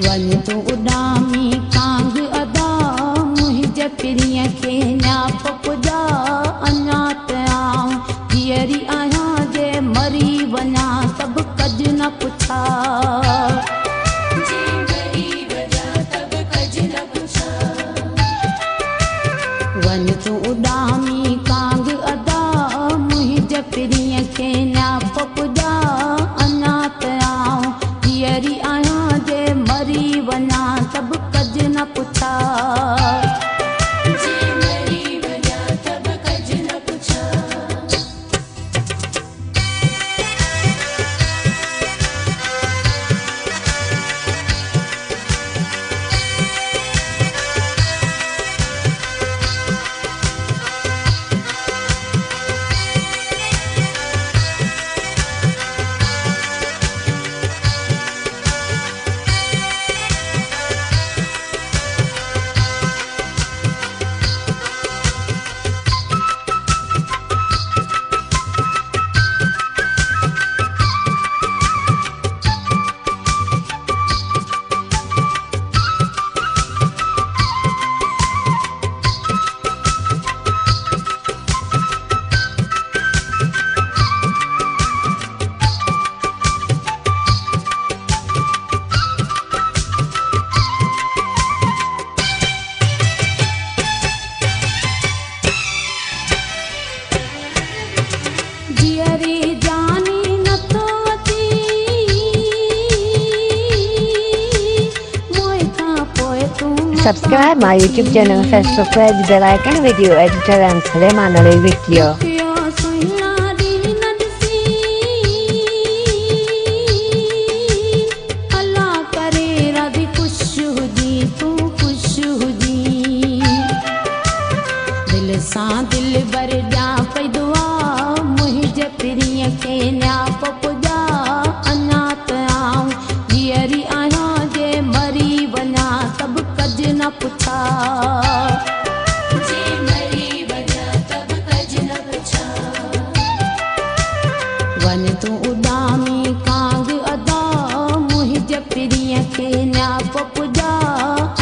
One तू उॾामी कांग अदा मुंहिंजे पिरीअ खे न्याप पुॼा अञा त आऊं जीअरी आहियां जे मरी वञा सभु कज न पुछा वन तू उॾामी कांग अदा मुंहिंजे पिरीअ खे न्याप पुॼा अञा त आऊं जीअरी आहियां जे मरी वञा सभु कज न पुछा Subscribe my YouTube channel, Facebook page, bell icon, video editor and Suleiman Ali video. दिल बर जा पई दुआ मुंहिंजे पिरीअ खे न्याप पुॼा अञा त आऊं जीअरी आहियां जे मरी वञा सभु कज न पुछा वन तू उॾामी कांग अदा मुंहिंजे पिरीअ खे न्याप पुॼा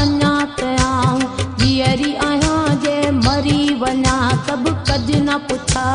अञा त आऊं जीअरी आहियां जे मरी वञा सभु कज न पुछा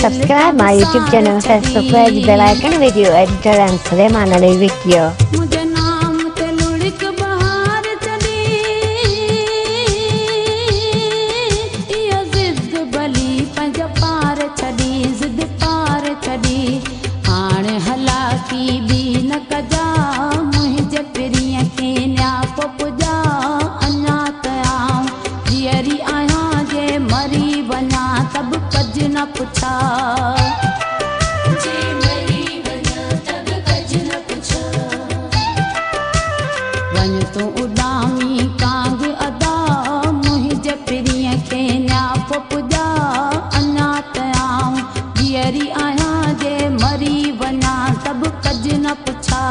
Subscribe my YouTube channel, Facebook page, bell icon, video editor and Suleiman Ali video. One तू उॾामी कांग अदा मुंहिंजे पिरीअ खे न्याप पुॼा अञा त आऊं जीअरी आहियां जे मरी वञा सभु कज न पुछा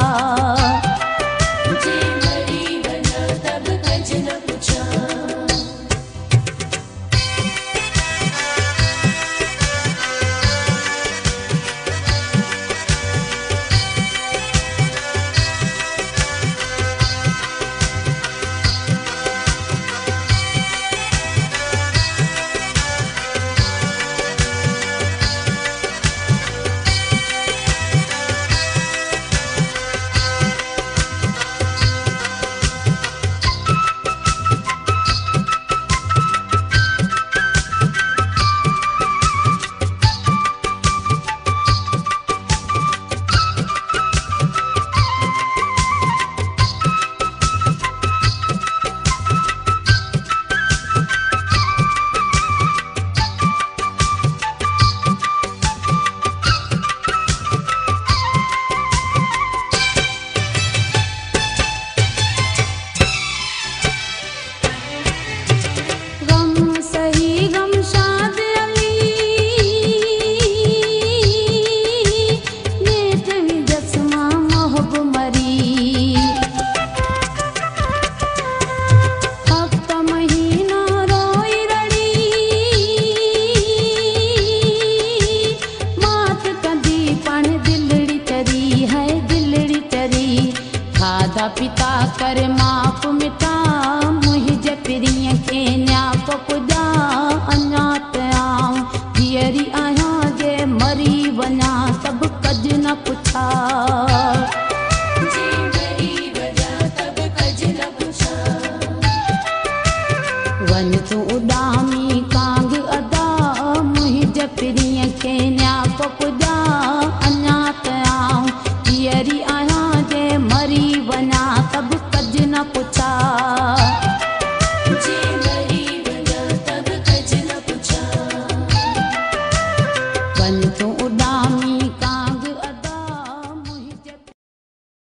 पिता कर माप मिटा मुंहिंजे पिरीअ खे न्याप पुॼा अञा त आऊं धीअरी आहियां जे मरी वञा सभु कज न पुछा वञ तूं उॾामी कांग अदा मुंहिंजे पिरीअ खे न्याप पुॼा अञा त आऊं धीअरी आहियां जे मरी वञा सभु कज न पुछा वञ तूं उॾामी